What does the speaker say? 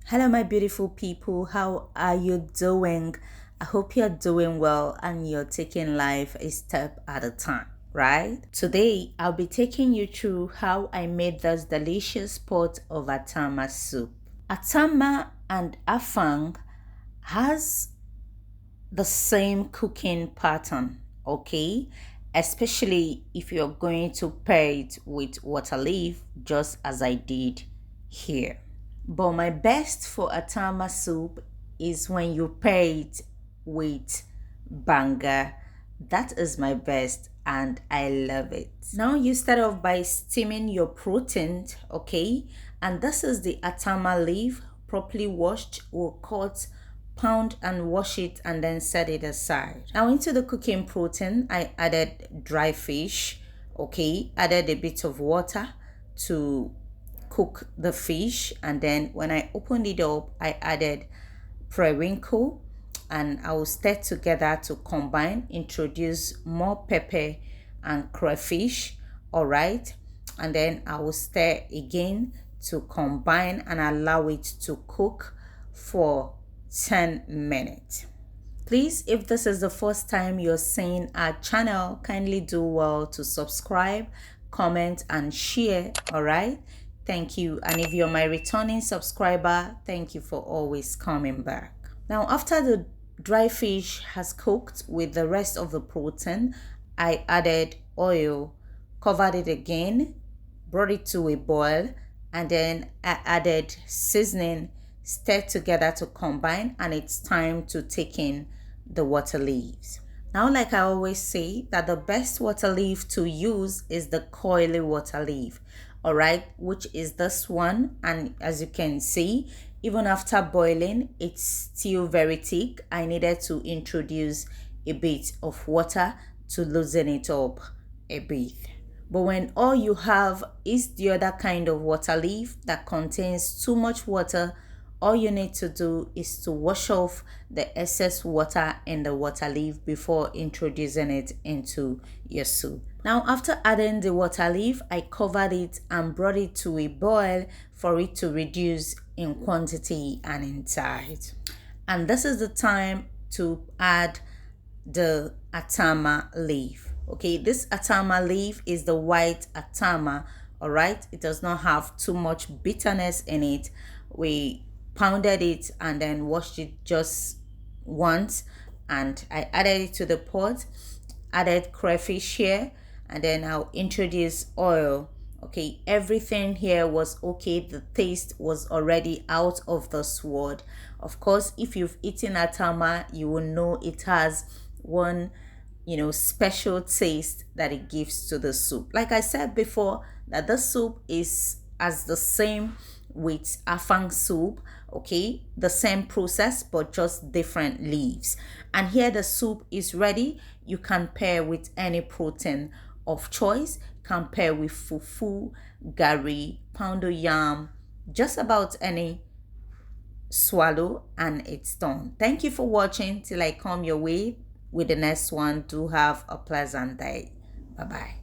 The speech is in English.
Hello, my beautiful people. How are you doing? I hope you're doing well and you're taking life a step at a time, right? Today, I'll be taking you through how I made this delicious pot of Atama soup. Atama and Afang has the same cooking pattern, okay? Especially if you're going to pair it with waterleaf, just as I did here. But my best for Atama soup is when you pair it with banga. That is my best and I love it. Now you start off by steaming your protein, okay? And this is the Atama leaf, properly washed or cut, pound and wash it and then set it aside. Now into the cooking protein, I added dry fish, okay? Added a bit of water to cook the fish, and then when I opened it up, I added periwinkle and I will stir together to combine, introduce more pepper and crayfish, all right, and then I will stir again to combine and allow it to cook for 10 minutes. Please, if this is the first time you're seeing our channel, kindly do well to subscribe, comment and share, all right? Thank you. And if you're my returning subscriber, thank you for always coming back. Now, after the dry fish has cooked with the rest of the protein, I added oil, covered it again, brought it to a boil, and then I added seasoning, stirred together to combine, and it's time to take in the water leaves. Now, like I always say, that the best water leaf to use is the coily water leaf, all right, which is this one. And as you can see, even after boiling, it's still very thick. I needed to introduce a bit of water to loosen it up a bit. But when all you have is the other kind of water leaf that contains too much water, all you need to do is to wash off the excess water in the water leaf before introducing it into your soup. Now, after adding the water leaf, I covered it and brought it to a boil for it to reduce in quantity and in size. And this is the time to add the Atama leaf. Okay, this Atama leaf is the white Atama, all right? It does not have too much bitterness in it. We pounded it and then washed it just once, and I added it to the pot, added crayfish here, and then I'll introduce oil. Okay, everything here was okay. The taste was already out of the sword. Of course, if you've eaten Atama, you will know it has one special taste that it gives to the soup. Like I said before, that the soup is as the same with Afang soup, okay, the same process but just different leaves. And here the soup is ready. You can pair with any protein of choice. Can pair with fufu, gari, poundo yam, just about any swallow, and it's done. Thank you for watching. Till I come your way with the next one, do have a pleasant day. Bye bye.